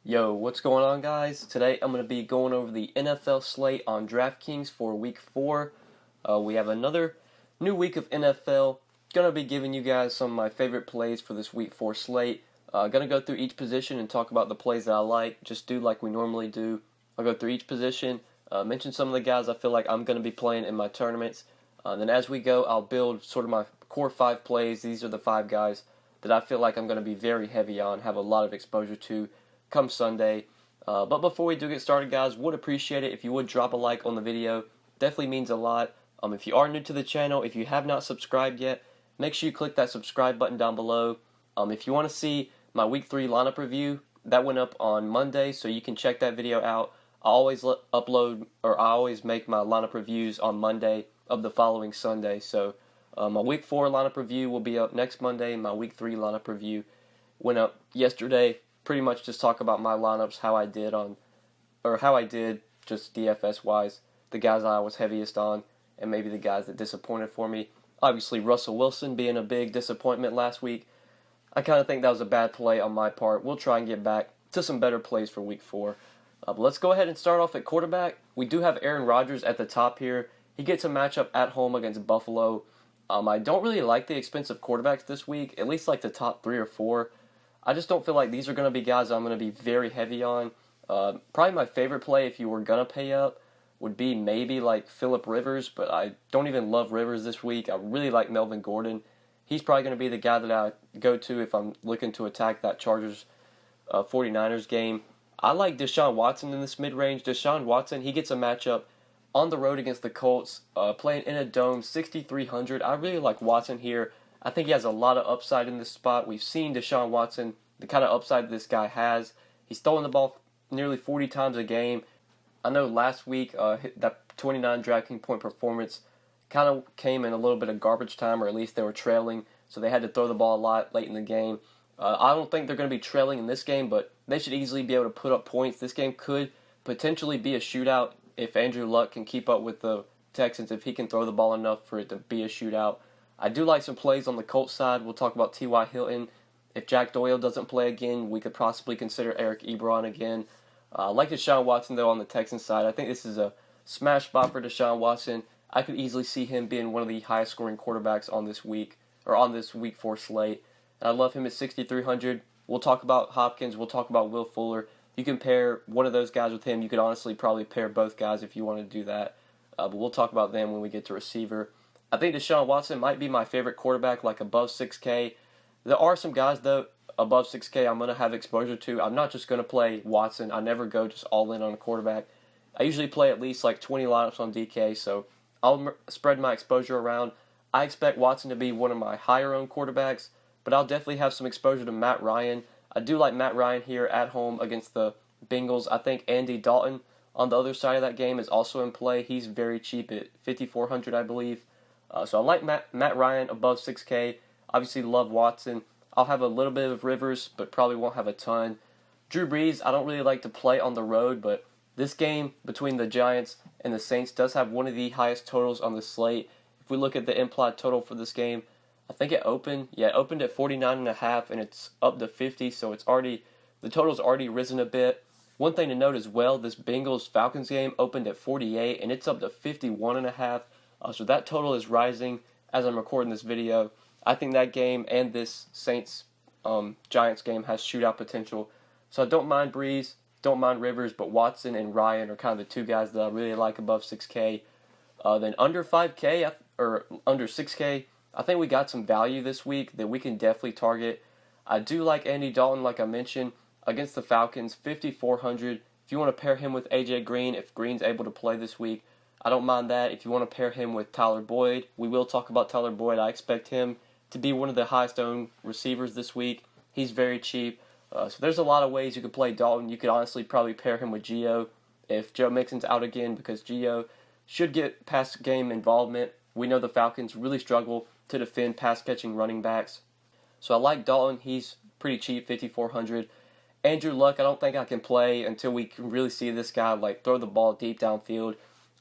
Yo, what's going on, guys? Today I'm going to be going over the NFL slate on DraftKings for Week 4. We have another new week of NFL. Going to be giving you guys some of my favorite plays for this Week 4 slate. Going to go through each position and talk about the plays that I like. Just do like we normally do. I'll go through each position, mention some of the guys I feel like I'm going to be playing in my tournaments. Then as we go, I'll build sort of my core 5 plays. These are the 5 guys that I feel like I'm going to be very heavy on, have a lot of exposure to come Sunday. But before we do get started, guys, would appreciate it if you would drop a like on the video. Definitely means a lot. If you are new to the channel, if you have not subscribed yet, make sure you click that subscribe button down below. If you want to see my Week 3 lineup review, that went up on Monday, so you can check that video out. I always make my lineup reviews on Monday of the following Sunday. So my Week 4 lineup review will be up next Monday. My Week 3 lineup review went up yesterday. Pretty much just talk about my lineups, how I did just DFS wise, the guys I was heaviest on, and maybe the guys that disappointed for me. Obviously, Russell Wilson being a big disappointment last week. I kind of think that was a bad play on my part. We'll try and get back to some better plays for Week 4. But let's go ahead and start off at quarterback. We do have Aaron Rodgers at the top here. He gets a matchup at home against Buffalo. I don't really like the expensive quarterbacks this week, at least like the top 3 or 4. I just don't feel like these are going to be guys I'm going to be very heavy on. Probably my favorite play, if you were going to pay up, would be maybe like Phillip Rivers, but I don't even love Rivers this week. I really like Melvin Gordon. He's probably going to be the guy that I go to if I'm looking to attack that Chargers 49ers game. I like Deshaun Watson in this mid-range. Deshaun Watson, he gets a matchup on the road against the Colts, playing in a dome, 6,300. I really like Watson here. I think he has a lot of upside in this spot. We've seen Deshaun Watson, the kind of upside this guy has. He's throwing the ball nearly 40 times a game. I know last week that 29 DraftKings point performance kind of came in a little bit of garbage time, or at least they were trailing, so they had to throw the ball a lot late in the game. I don't think they're going to be trailing in this game, but they should easily be able to put up points. This game could potentially be a shootout if Andrew Luck can keep up with the Texans, if he can throw the ball enough for it to be a shootout. I do like some plays on the Colts side. We'll talk about T.Y. Hilton. If Jack Doyle doesn't play again, we could possibly consider Eric Ebron again. I like Deshaun Watson, though, on the Texans side. I think this is a smash spot for Deshaun Watson. I could easily see him being one of the highest scoring quarterbacks on this week, or on this Week 4 slate. And I love him at 6,300. We'll talk about Hopkins. We'll talk about Will Fuller. You can pair one of those guys with him. You could honestly probably pair both guys if you want to do that. But we'll talk about them when we get to receiver. I think Deshaun Watson might be my favorite quarterback, like above 6K. There are some guys, though, above 6K I'm going to have exposure to. I'm not just going to play Watson. I never go just all in on a quarterback. I usually play at least like 20 lineups on DK, so I'll spread my exposure around. I expect Watson to be one of my higher-owned quarterbacks, but I'll definitely have some exposure to Matt Ryan. I do like Matt Ryan here at home against the Bengals. I think Andy Dalton on the other side of that game is also in play. He's very cheap at 5,400, I believe. So I like Matt Ryan above 6K. Obviously love Watson. I'll have a little bit of Rivers, but probably won't have a ton. Drew Brees, I don't really like to play on the road, but this game between the Giants and the Saints does have one of the highest totals on the slate. If we look at the implied total for this game, I think it opened at 49.5, and it's up to 50, so the total's already risen a bit. One thing to note as well, this Bengals-Falcons game opened at 48, and it's up to 51.5. So that total is rising as I'm recording this video. I think that game and this Saints-Giants game has shootout potential. So I don't mind Breeze, don't mind Rivers, but Watson and Ryan are kind of the two guys that I really like above 6K. Then under 5K, or under 6K, I think we got some value this week that we can definitely target. I do like Andy Dalton, like I mentioned, against the Falcons, 5,400. If you want to pair him with A.J. Green, if Green's able to play this week, I don't mind that. If you want to pair him with Tyler Boyd, we will talk about Tyler Boyd. I expect him to be one of the highest owned receivers this week. He's very cheap. So there's a lot of ways you could play Dalton. You could honestly probably pair him with Gio if Joe Mixon's out again, because Gio should get pass game involvement. We know the Falcons really struggle to defend pass-catching running backs. So I like Dalton. He's pretty cheap, 5,400. Andrew Luck, I don't think I can play until we can really see this guy like throw the ball deep downfield.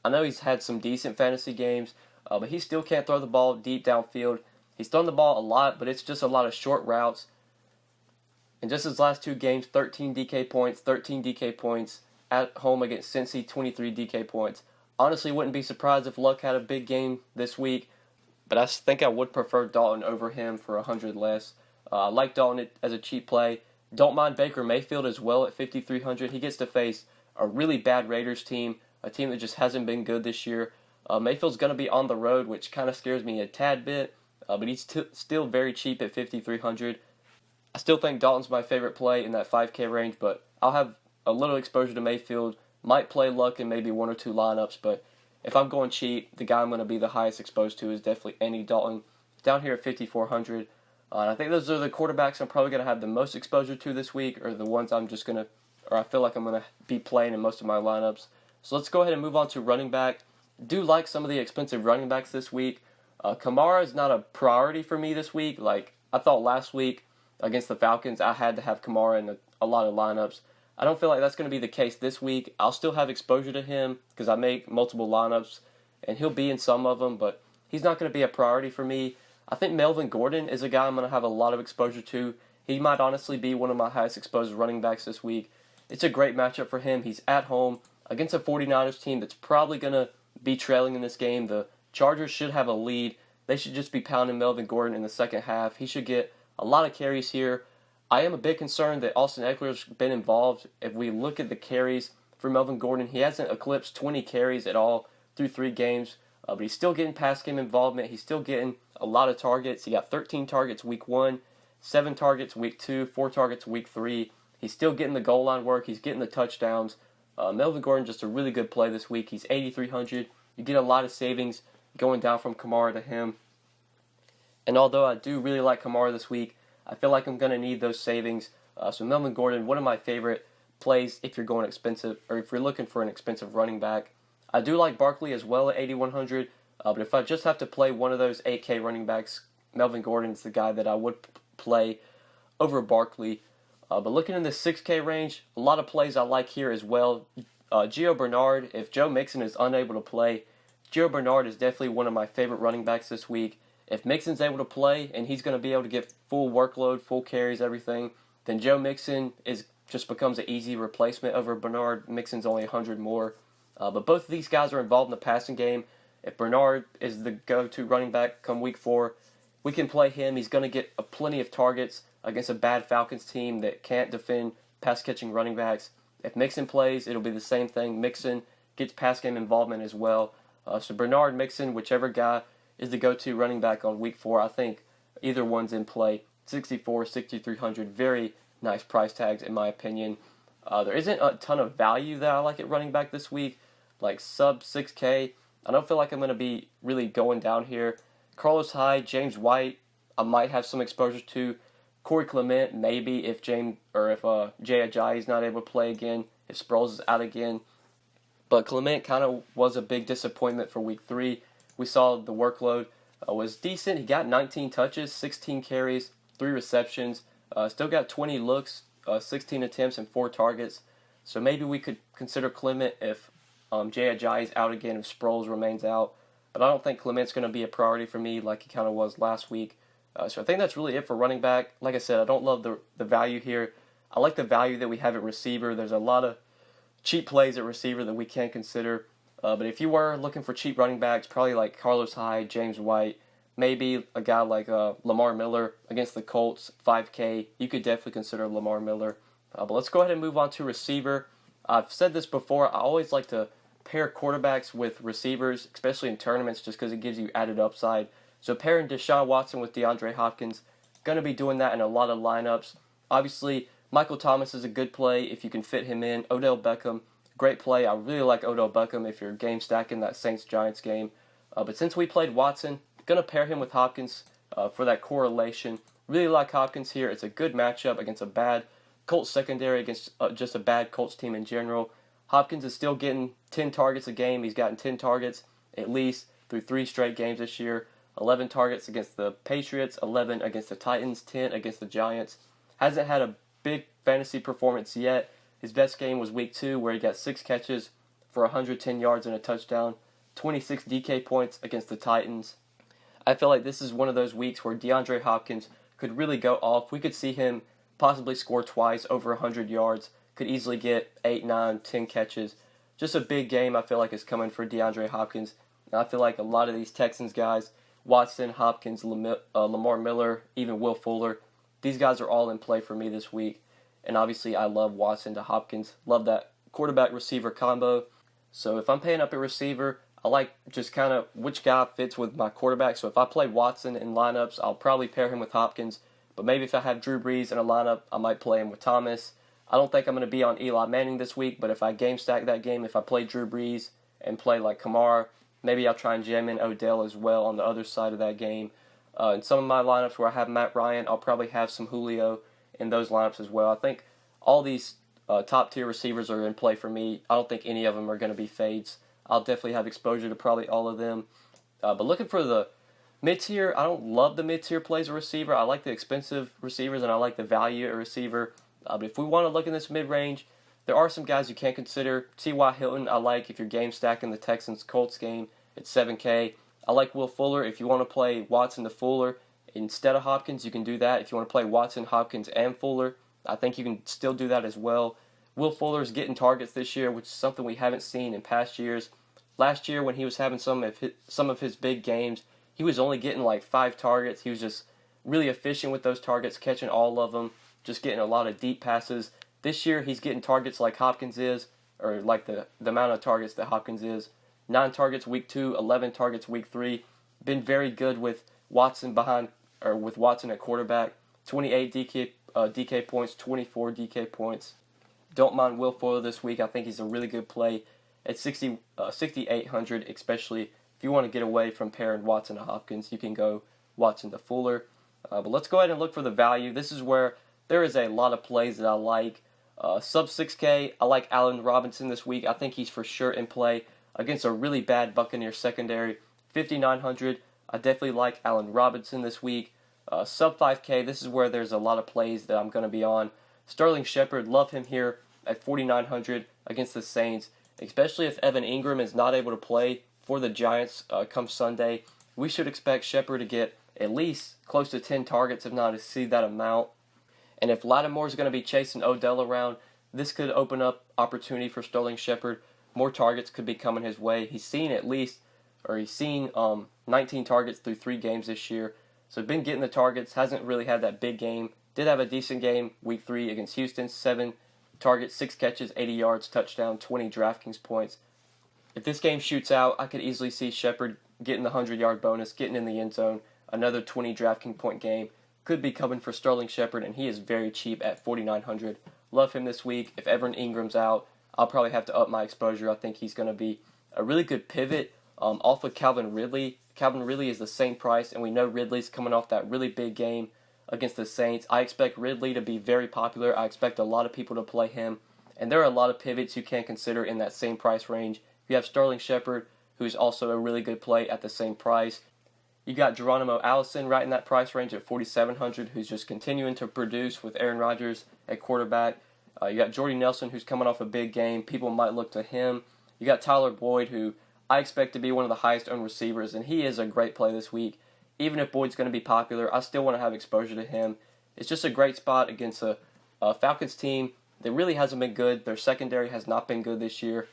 I know he's had some decent fantasy games, but he still can't throw the ball deep downfield. He's thrown the ball a lot, but it's just a lot of short routes. In just his last two games, 13 DK points, 13 DK points. At home against Cincy, 23 DK points. Honestly, wouldn't be surprised if Luck had a big game this week, but I think I would prefer Dalton over him for 100 less. I like Dalton as a cheap play. Don't mind Baker Mayfield as well at 5,300. He gets to face a really bad Raiders team, a team that just hasn't been good this year. Mayfield's going to be on the road, which kind of scares me a tad bit, but he's still very cheap at 5,300. I still think Dalton's my favorite play in that 5K range, but I'll have a little exposure to Mayfield. Might play Luck in maybe one or two lineups, but if I'm going cheap, the guy I'm going to be the highest exposed to is definitely Andy Dalton, down here at 5,400. And I think those are the quarterbacks I'm probably going to have the most exposure to this week, or the ones I'm just going to, or I feel like I'm going to be playing in most of my lineups. So let's go ahead and move on to running back. Do like some of the expensive running backs this week. Kamara is not a priority for me this week. Like I thought last week against the Falcons, I had to have Kamara in a lot of lineups. I don't feel like that's going to be the case this week. I'll still have exposure to him because I make multiple lineups, and he'll be in some of them, but he's not going to be a priority for me. I think Melvin Gordon is a guy I'm going to have a lot of exposure to. He might honestly be one of my highest exposed running backs this week. It's a great matchup for him. He's at home against a 49ers team that's probably going to be trailing in this game. The Chargers should have a lead. They should just be pounding Melvin Gordon in the second half. He should get a lot of carries here. I am a bit concerned that Austin Eckler's been involved. If we look at the carries for Melvin Gordon, he hasn't eclipsed 20 carries at all through 3 games, but he's still getting pass game involvement. He's still getting a lot of targets. He got 13 targets week 1, 7 targets week 2, 4 targets week 3. He's still getting the goal line work. He's getting the touchdowns. Melvin Gordon, just a really good play this week. He's 8,300. You get a lot of savings going down from Kamara to him. And although I do really like Kamara this week, I feel like I'm going to need those savings. So Melvin Gordon, one of my favorite plays if you're going expensive, or if you're looking for an expensive running back. I do like Barkley as well at 8,100, but if I just have to play one of those 8K running backs, Melvin Gordon is the guy that I would play over Barkley. But looking in the 6K range, a lot of plays I like here as well. Gio Bernard, if Joe Mixon is unable to play, Gio Bernard is definitely one of my favorite running backs this week. If Mixon's able to play and he's going to be able to get full workload, full carries, everything, then Joe Mixon just becomes an easy replacement over Bernard. Mixon's only 100 more. But both of these guys are involved in the passing game. If Bernard is the go-to running back come week 4, we can play him. He's going to get plenty of targets against a bad Falcons team that can't defend pass-catching running backs. If Mixon plays, it'll be the same thing. Mixon gets pass game involvement as well. So Bernard, Mixon, whichever guy is the go-to running back on week 4, I think either one's in play. 64, 6,300, very nice price tags in my opinion. There isn't a ton of value that I like at running back this week, like sub 6K. I don't feel like I'm going to be really going down here. Carlos Hyde, James White, I might have some exposure to. Corey Clement, maybe if Jay Ajayi is not able to play again, if Sproles is out again. But Clement kind of was a big disappointment for week 3. We saw the workload was decent. He got 19 touches, 16 carries, 3 receptions. Still got 20 looks, 16 attempts, and 4 targets. So maybe we could consider Clement if Jay Ajayi is out again, if Sproles remains out. But I don't think Clement's going to be a priority for me like he kind of was last week. So I think that's really it for running back. Like I said, I don't love the value here. I like the value that we have at receiver. There's a lot of cheap plays at receiver that we can consider. But if you were looking for cheap running backs, probably like Carlos Hyde, James White, maybe a guy like Lamar Miller against the Colts, 5K, you could definitely consider Lamar Miller. But let's go ahead and move on to receiver. I've said this before, I always like to pair quarterbacks with receivers, especially in tournaments, just because it gives you added upside. So pairing Deshaun Watson with DeAndre Hopkins, going to be doing that in a lot of lineups. Obviously, Michael Thomas is a good play if you can fit him in. Odell Beckham, great play. I really like Odell Beckham if you're game stacking that Saints-Giants game. But since we played Watson, going to pair him with Hopkins for that correlation. Really like Hopkins here. It's a good matchup against a bad Colts secondary, against just a bad Colts team in general. Hopkins is still getting 10 targets a game. He's gotten 10 targets at least through 3 straight games this year. 11 targets against the Patriots, 11 against the Titans, 10 against the Giants. Hasn't had a big fantasy performance yet. His best game was week 2 where he got 6 catches for 110 yards and a touchdown, 26 DK points against the Titans. I feel like this is one of those weeks where DeAndre Hopkins could really go off. We could see him possibly score twice, over 100 yards, could easily get 8, 9, 10 catches. Just a big game I feel like is coming for DeAndre Hopkins. And I feel like a lot of these Texans guys, Watson, Hopkins, Lamar Miller, even Will Fuller, these guys are all in play for me this week. And obviously I love Watson to Hopkins. Love that quarterback-receiver combo. So if I'm paying up at receiver, I like just kind of which guy fits with my quarterback. So if I play Watson in lineups, I'll probably pair him with Hopkins. But maybe if I have Drew Brees in a lineup, I might play him with Thomas. I don't think I'm going to be on Eli Manning this week, but if I game stack that game, if I play Drew Brees and play like Kamara, maybe I'll try and jam in Odell as well on the other side of that game. In some of my lineups where I have Matt Ryan, I'll probably have some Julio in those lineups as well. I think all these top-tier receivers are in play for me. I don't think any of them are going to be fades. I'll definitely have exposure to probably all of them. But looking for the mid-tier, I don't love the mid-tier plays a receiver. I like the expensive receivers, and I like the value at receiver. But if we want to look in this mid-range, there are some guys you can consider. T.Y. Hilton, I like if you're game stacking the Texans-Colts game at 7K. I like Will Fuller. If you want to play Watson to Fuller instead of Hopkins, you can do that. If you want to play Watson, Hopkins, and Fuller, I think you can still do that as well. Will Fuller's getting targets this year, which is something we haven't seen in past years. Last year, when he was having some of his big games, he was only getting like 5 targets. He was just really efficient with those targets, catching all of them, just getting a lot of deep passes. This year, he's getting targets like Hopkins is, or like the amount of targets that Hopkins is. 9 targets week 2, 11 targets week 3. Been very good with Watson with Watson at quarterback. 28 DK points, 24 DK points. Don't mind Will Fuller this week. I think he's a really good play at 6,800, especially if you want to get away from pairing Watson to Hopkins. You can go Watson to Fuller. But let's go ahead and look for the value. This is where there is a lot of plays that I like. Sub 6K, I like Allen Robinson this week. I think he's for sure in play against a really bad Buccaneers secondary. 5,900, I definitely like Allen Robinson this week. Sub 5K, this is where there's a lot of plays that I'm going to be on. Sterling Shepard, love him here at 4,900 against the Saints, especially if Evan Ingram is not able to play for the Giants come Sunday. We should expect Shepard to get at least close to 10 targets, if not exceed that amount. And if Lattimore is going to be chasing Odell around, this could open up opportunity for Sterling Shepard. More targets could be coming his way. He's seen 19 targets through 3 games this year. So been getting the targets, hasn't really had that big game. Did have a decent game week 3 against Houston, 7 targets, 6 catches, 80 yards, touchdown, 20 DraftKings points. If this game shoots out, I could easily see Shepard getting the 100-yard bonus, getting in the end zone, another 20 DraftKings point game. Could be coming for Sterling Shepard, and he is very cheap at 4,900. Love him this week. If Evan Ingram's out, I'll probably have to up my exposure. I think he's going to be a really good pivot off of Calvin Ridley. Calvin Ridley is the same price, and we know Ridley's coming off that really big game against the Saints. I expect Ridley to be very popular. I expect a lot of people to play him, and there are a lot of pivots you can consider in that same price range. You have Sterling Shepard, who's also a really good play at the same price. You got Geronimo Allison right in that price range at 4,700, who's just continuing to produce with Aaron Rodgers at quarterback. You got Jordy Nelson, who's coming off a big game. People might look to him. You got Tyler Boyd, who I expect to be one of the highest owned receivers, and he is a great play this week. Even if Boyd's going to be popular, I still want to have exposure to him. It's just a great spot against a Falcons team that really hasn't been good. Their secondary has not been good this year,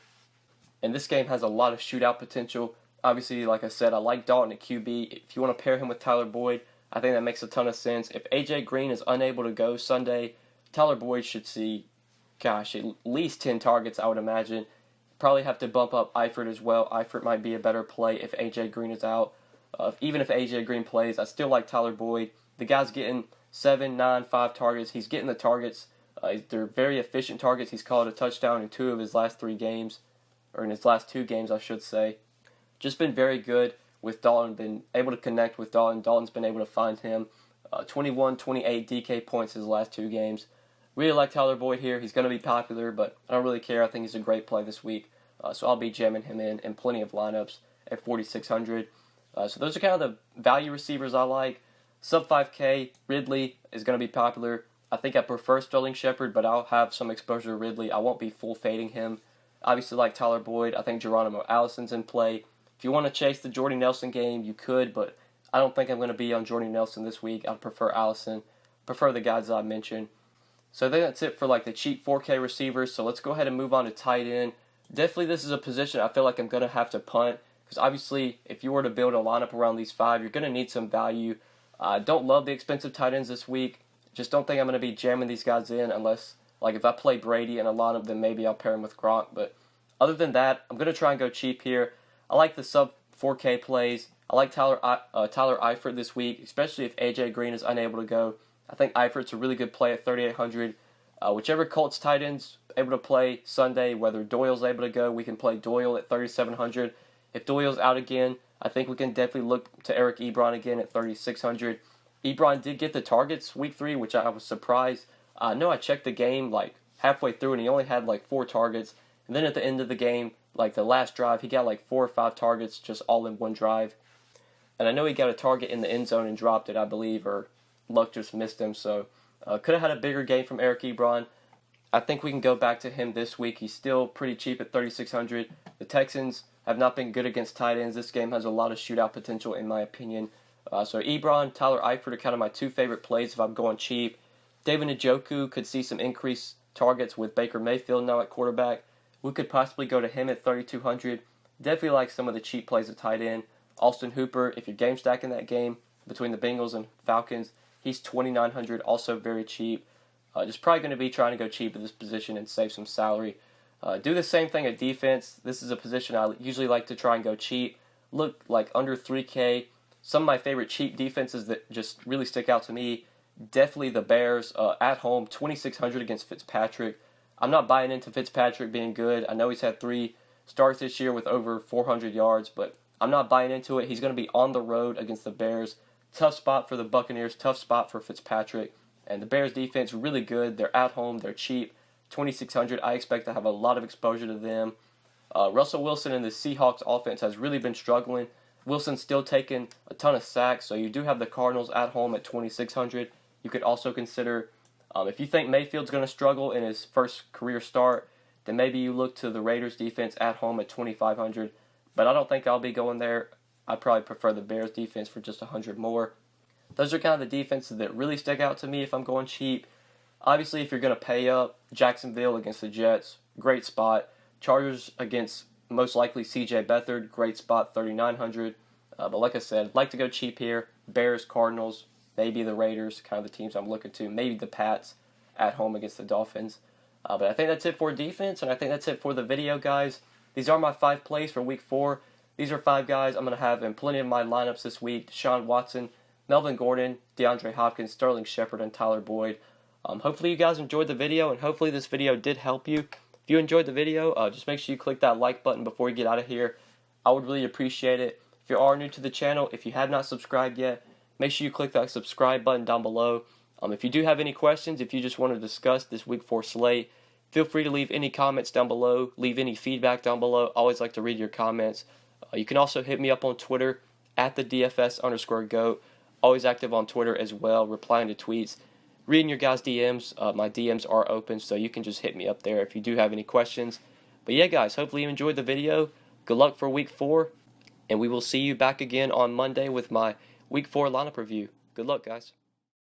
and this game has a lot of shootout potential. Obviously, like I said, I like Dalton at QB. If you want to pair him with Tyler Boyd, I think that makes a ton of sense. If A.J. Green is unable to go Sunday, Tyler Boyd should see, at least 10 targets, I would imagine. Probably have to bump up Eifert as well. Eifert might be a better play if A.J. Green is out. Even if A.J. Green plays, I still like Tyler Boyd. The guy's getting 7, 9, 5 targets. He's getting the targets. They're very efficient targets. He's called a touchdown in 2 of his last 3 games, or in his last 2 games, I should say. Just been very good with Dalton, been able to connect with Dalton. Dalton's been able to find him. 21, 28 DK points his last 2 games. Really like Tyler Boyd here. He's going to be popular, but I don't really care. I think he's a great play this week. So I'll be jamming him in plenty of lineups at 4,600. So those are kind of the value receivers I like. Sub 5K, Ridley is going to be popular. I think I prefer Sterling Shepard, but I'll have some exposure to Ridley. I won't be full fading him. Obviously like Tyler Boyd. I think Geronimo Allison's in play. If you want to chase the Jordy Nelson game, you could, but I don't think I'm going to be on Jordy Nelson this week. I prefer Allison. Prefer the guys that I mentioned. So I think that's it for like the cheap 4K receivers. So let's go ahead and move on to tight end. Definitely this is a position I feel like I'm going to have to punt. Because obviously, if you were to build a lineup around these 5, you're going to need some value. Don't love the expensive tight ends this week. Just don't think I'm going to be jamming these guys in unless, like, if I play Brady in a lineup, then maybe I'll pair him with Gronk. But other than that, I'm going to try and go cheap here. I like the sub 4K plays. I like Tyler Eifert this week, especially if AJ Green is unable to go. I think Eifert's a really good play at 3,800. Whichever Colts tight end's able to play Sunday, whether Doyle's able to go, we can play Doyle at 3,700. If Doyle's out again, I think we can definitely look to Eric Ebron again at 3,600. Ebron did get the targets week 3, which I was surprised. I know I checked the game like halfway through, and he only had like 4 targets. And then at the end of the game, like the last drive, he got like 4 or 5 targets just all in one drive. And I know he got a target in the end zone and dropped it, I believe, or luck just missed him. So could have had a bigger game from Eric Ebron. I think we can go back to him this week. He's still pretty cheap at 3,600. The Texans have not been good against tight ends. This game has a lot of shootout potential, in my opinion. So Ebron, Tyler Eifert are kind of my 2 favorite plays if I'm going cheap. David Njoku could see some increased targets with Baker Mayfield now at quarterback. We could possibly go to him at 3,200. Definitely like some of the cheap plays at tight end. Austin Hooper, if you're game stacking that game between the Bengals and Falcons, he's 2,900, also very cheap. Just probably going to be trying to go cheap at this position and save some salary. Do the same thing at defense. This is a position I usually like to try and go cheap. Look like under 3K. Some of my favorite cheap defenses that just really stick out to me, definitely the Bears at home, 2,600 against Fitzpatrick. I'm not buying into Fitzpatrick being good. I know he's had 3 starts this year with over 400 yards, but I'm not buying into it. He's going to be on the road against the Bears. Tough spot for the Buccaneers, tough spot for Fitzpatrick. And the Bears defense really good. They're at home, they're cheap. 2,600, I expect to have a lot of exposure to them. Russell Wilson and the Seahawks offense has really been struggling. Wilson's still taking a ton of sacks, so you do have the Cardinals at home at 2,600. You could also consider, if you think Mayfield's going to struggle in his first career start, then maybe you look to the Raiders defense at home at 2,500. But I don't think I'll be going there. I probably prefer the Bears defense for just 100 more. Those are kind of the defenses that really stick out to me if I'm going cheap. Obviously, if you're going to pay up, Jacksonville against the Jets, great spot. Chargers against most likely C.J. Beathard, great spot, 3,900. But like I said, I'd like to go cheap here. Bears, Cardinals, maybe the Raiders, kind of the teams I'm looking to. Maybe the Pats at home against the Dolphins. But I think that's it for defense, and I think that's it for the video, guys. These are my 5 plays for Week 4. These are 5 guys I'm going to have in plenty of my lineups this week. Deshaun Watson, Melvin Gordon, DeAndre Hopkins, Sterling Shepard, and Tyler Boyd. Hopefully you guys enjoyed the video, and hopefully this video did help you. If you enjoyed the video, just make sure you click that like button before you get out of here. I would really appreciate it. If you are new to the channel, if you have not subscribed yet, make sure you click that subscribe button down below. If you do have any questions, if you just want to discuss this Week 4 slate, feel free to leave any comments down below, leave any feedback down below. I always like to read your comments. You can also hit me up on Twitter, at the DFS_GOAT. Always active on Twitter as well, replying to tweets. Reading your guys' DMs. My DMs are open, so you can just hit me up there if you do have any questions. But yeah, guys, hopefully you enjoyed the video. Good luck for Week 4, and we will see you back again on Monday with my Week 4 lineup review. Good luck, guys.